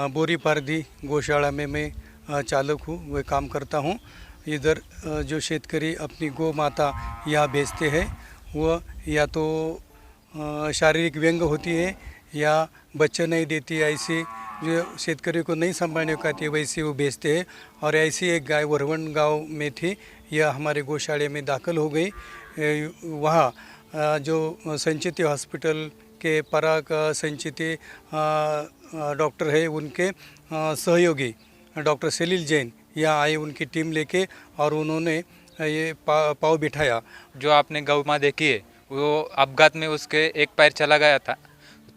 बोरी पारदी गौशाला में मैं चालक हूँ, वह काम करता हूँ। इधर जो शेतकरी अपनी गौ माता यहाँ बेचते हैं, वह या तो शारीरिक व्यंग होती है या बच्चा नहीं देती है, ऐसी जो शेतकरी को नहीं संभालने को आती है वैसे वो बेचते हैं। और ऐसी एक गाय वरवन गांव में थी, यह हमारे गौशाले में दाखिल हो गई। वहाँ जो संचिति हॉस्पिटल के पराग संचिति डॉक्टर है, उनके सहयोगी डॉक्टर सलील जैन यहाँ आए उनकी टीम लेके, और उन्होंने ये पाव बिठाया। जो आपने गौ माँ देखी है वो अपघात में उसके एक पैर चला गया था,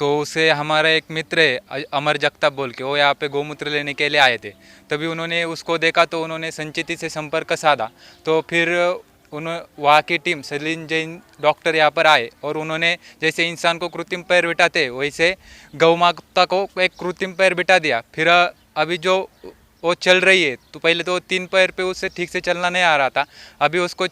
तो उसे हमारा एक मित्र है अमर जगताप बोल के, वो यहाँ पे गौमूत्र लेने के लिए आए थे। तभी उन्होंने उसको देखा तो उन्होंने संचिति से संपर्क साधा, तो फिर वहाँ की टीम सलील जैन डॉक्टर यहाँ पर आए और उन्होंने जैसे इंसान को कृत्रिम पैर बिठाते वैसे गौ माता को एक कृत्रिम पैर बिठा दिया। फिर अभी जो वो चल रही है, तो पहले तो 3 पैर पे उससे ठीक से चलना नहीं आ रहा था, अभी उसको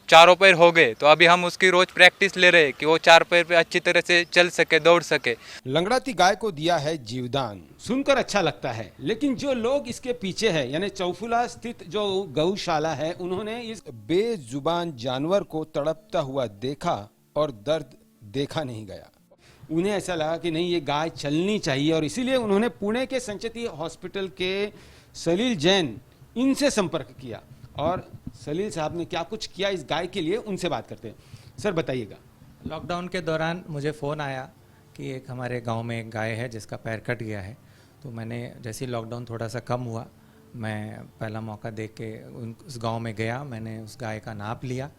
चारों पैर हो गए। तो अभी हम उसकी रोज प्रैक्टिस ले रहे हैं कि वो 4 पैर पे अच्छी तरह से चल सके, दौड़ सके। लंगड़ाती गाय को दिया है जीवदान, सुनकर अच्छा लगता है, लेकिन जो लोग इसके पीछे हैं, यानी चौफुला स्थित जो गौशाला है, उन्होंने इस बेजुबान जानवर को तड़पता हुआ देखा और दर्द देखा नहीं गया। उन्हें ऐसा लगा कि नहीं, ये गाय चलनी चाहिए, और इसीलिए उन्होंने पुणे के संचिति हॉस्पिटल के सलील जैन इनसे संपर्क किया। और सलील साहब ने क्या कुछ किया इस गाय के लिए, उनसे बात करते हैं। सर बताइएगा। लॉकडाउन के दौरान मुझे फ़ोन आया कि एक हमारे गांव में एक गाय है जिसका पैर कट गया है। तो मैंने जैसे ही लॉकडाउन थोड़ा सा कम हुआ, मैं पहला मौका देख के उस गांव में गया। मैंने उस गाय का नाप लिया।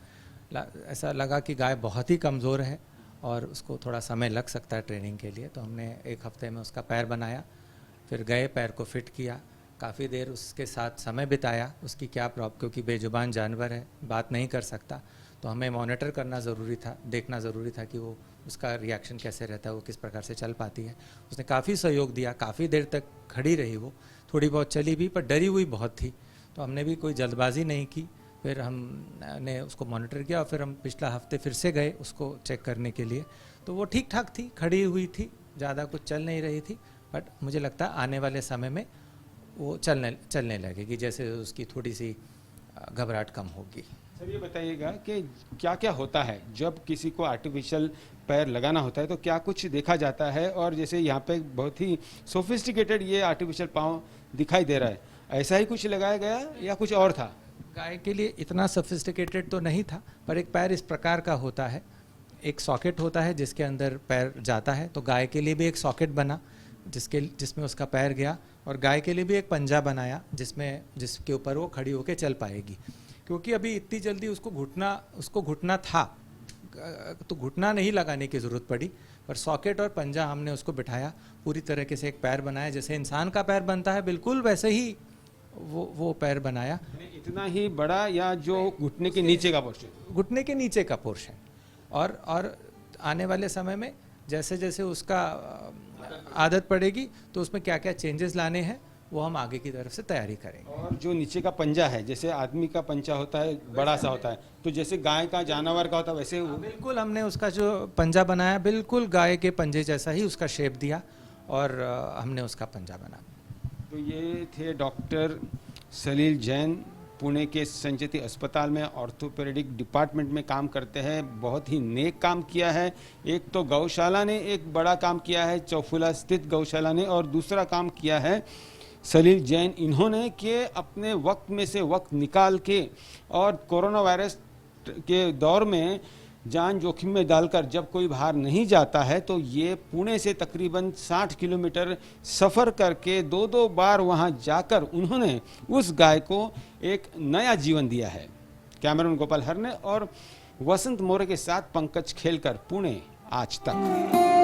ऐसा लगा कि गाय बहुत ही कमज़ोर है और उसको थोड़ा समय लग सकता है ट्रेनिंग के लिए। तो हमने 1 हफ्ते में उसका पैर बनाया, फिर गए पैर को फिट किया, काफ़ी देर उसके साथ समय बिताया। उसकी क्या प्रॉब्लम, क्योंकि बेजुबान जानवर है, बात नहीं कर सकता, तो हमें मॉनिटर करना ज़रूरी था, देखना ज़रूरी था कि वो उसका रिएक्शन कैसे रहता है, वो किस प्रकार से चल पाती है। उसने काफ़ी सहयोग दिया, काफ़ी देर तक खड़ी रही, वो थोड़ी बहुत चली भी, पर डरी हुई बहुत थी। तो हमने भी कोई जल्दबाजी नहीं की, फिर हमने उसको मॉनिटर किया और फिर हम पिछला हफ्ते फिर से गए उसको चेक करने के लिए। तो वो ठीक ठाक थी, खड़ी हुई थी, ज़्यादा कुछ चल नहीं रही थी, बट मुझे लगता है आने वाले समय में वो चलने लगेगी, जैसे उसकी थोड़ी सी घबराहट कम होगी। सर ये बताइएगा कि क्या क्या होता है जब किसी को आर्टिफिशियल पैर लगाना होता है, तो क्या कुछ देखा जाता है? और जैसे यहाँ पे बहुत ही सोफिस्टिकेटेड ये आर्टिफिशियल पाँव दिखाई दे रहा है, ऐसा ही कुछ लगाया गया या कुछ और था? गाय के लिए इतना सोफिस्टिकेटेड तो नहीं था, पर एक पैर इस प्रकार का होता है, एक सॉकेट होता है जिसके अंदर पैर जाता है। तो गाय के लिए भी एक सॉकेट बना जिसमें उसका पैर गया, और गाय के लिए भी एक पंजा बनाया जिसके ऊपर वो खड़ी होकर चल पाएगी। क्योंकि अभी इतनी जल्दी उसको घुटना था, तो घुटना नहीं लगाने की ज़रूरत पड़ी, पर सॉकेट और पंजा हमने उसको बिठाया, पूरी तरीके से एक पैर बनाया, जैसे इंसान का पैर बनता है बिल्कुल वैसे ही वो पैर बनाया। इतना ही बड़ा, या जो घुटने के नीचे का पोर्शन? घुटने के नीचे का पोर्शन। और आने वाले समय में जैसे जैसे उसका आदत पड़ेगी तो उसमें क्या क्या चेंजेस लाने हैं वो हम आगे की तरफ से तैयारी करेंगे। और जो नीचे का पंजा है, जैसे आदमी का पंजा होता है बड़ा सा होता है, तो जैसे गाय का, जानवर का होता है वैसे बिल्कुल हमने उसका जो पंजा बनाया बिल्कुल गाय के पंजे जैसा ही उसका शेप दिया और हमने उसका पंजा बना। तो ये थे डॉक्टर सलील जैन, पुणे के संचिति अस्पताल में ऑर्थोपेडिक डिपार्टमेंट में काम करते हैं। बहुत ही नेक काम किया है। एक तो गौशाला ने एक बड़ा काम किया है, चौफुला स्थित गौशाला ने, और दूसरा काम किया है सलील जैन इन्होंने कि अपने वक्त में से वक्त निकाल के और कोरोना वायरस के दौर में जान जोखिम में डालकर जब कोई बाहर नहीं जाता है, तो ये पुणे से तकरीबन 60 किलोमीटर सफ़र करके 2-2 बार वहाँ जाकर उन्होंने उस गाय को एक नया जीवन दिया है। कैमरामैन गोपाल हरने और वसंत मोरे के साथ पंकज खेलकर, पुणे आज तक।